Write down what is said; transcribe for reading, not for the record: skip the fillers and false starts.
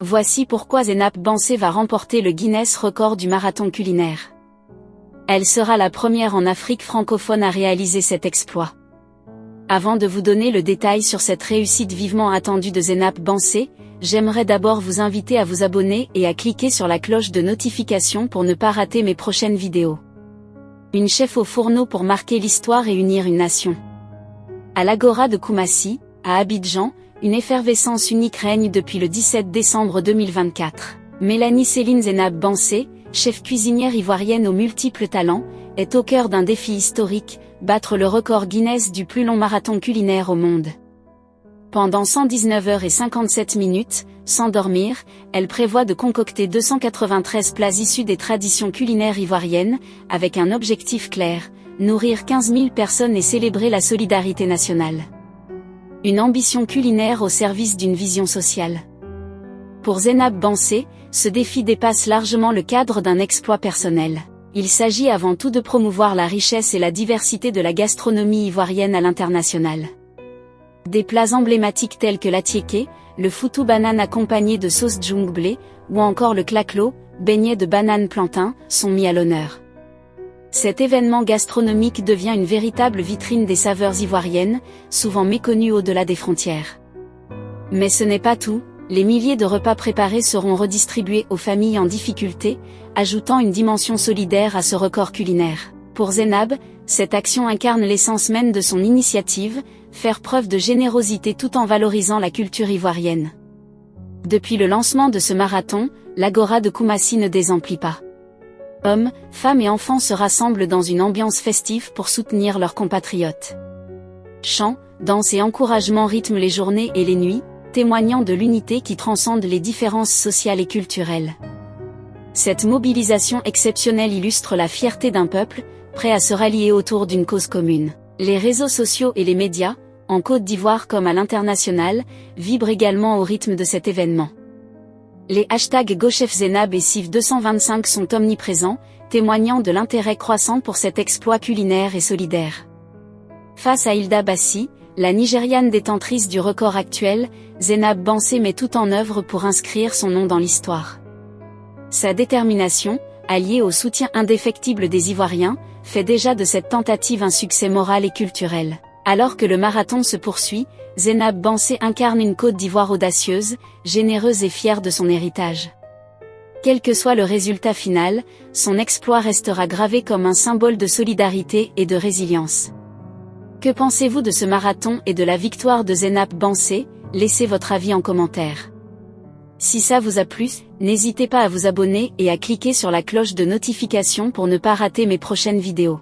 Voici pourquoi Zénab Bansé va remporter le Guinness record du marathon culinaire. Elle sera la première en Afrique francophone à réaliser cet exploit. Avant de vous donner le détail sur cette réussite vivement attendue de Zénab Bansé, j'aimerais d'abord vous inviter à vous abonner et à cliquer sur la cloche de notification pour ne pas rater mes prochaines vidéos. Une chef au fourneau pour marquer l'histoire et unir une nation. À l'Agora de Koumassi, à Abidjan, une effervescence unique règne depuis le 17 décembre 2024. Mélanie Céline Zénab Bansé, chef cuisinière ivoirienne aux multiples talents, est au cœur d'un défi historique, battre le record Guinness du plus long marathon culinaire au monde. Pendant 119h57, sans dormir, elle prévoit de concocter 293 plats issus des traditions culinaires ivoiriennes, avec un objectif clair, nourrir 15 000 personnes et célébrer la solidarité nationale. Une ambition culinaire au service d'une vision sociale. Pour Zénab Bansé, ce défi dépasse largement le cadre d'un exploit personnel. Il s'agit avant tout de promouvoir la richesse et la diversité de la gastronomie ivoirienne à l'international. Des plats emblématiques tels que l'atiéké, le foutou banane accompagné de sauce djung-blé, ou encore le klaklo, beignet de banane plantain, sont mis à l'honneur. Cet événement gastronomique devient une véritable vitrine des saveurs ivoiriennes, souvent méconnues au-delà des frontières. Mais ce n'est pas tout, les milliers de repas préparés seront redistribués aux familles en difficulté, ajoutant une dimension solidaire à ce record culinaire. Pour Zénab, cette action incarne l'essence même de son initiative, faire preuve de générosité tout en valorisant la culture ivoirienne. Depuis le lancement de ce marathon, l'Agora de Koumassi ne désemplit pas. Hommes, femmes et enfants se rassemblent dans une ambiance festive pour soutenir leurs compatriotes. Chants, danses et encouragements rythment les journées et les nuits, témoignant de l'unité qui transcende les différences sociales et culturelles. Cette mobilisation exceptionnelle illustre la fierté d'un peuple, prêt à se rallier autour d'une cause commune. Les réseaux sociaux et les médias, en Côte d'Ivoire comme à l'international, vibrent également au rythme de cet événement. Les hashtags GoChefZénab et CIV225 sont omniprésents, témoignant de l'intérêt croissant pour cet exploit culinaire et solidaire. Face à Hilda Bassi, la Nigériane détentrice du record actuel, Zénab Bansé met tout en œuvre pour inscrire son nom dans l'histoire. Sa détermination, alliée au soutien indéfectible des Ivoiriens, fait déjà de cette tentative un succès moral et culturel. Alors que le marathon se poursuit, Zénab Bansé incarne une Côte d'Ivoire audacieuse, généreuse et fière de son héritage. Quel que soit le résultat final, son exploit restera gravé comme un symbole de solidarité et de résilience. Que pensez-vous de ce marathon et de la victoire de Zénab Bansé? Laissez votre avis en commentaire. Si ça vous a plu, n'hésitez pas à vous abonner et à cliquer sur la cloche de notification pour ne pas rater mes prochaines vidéos.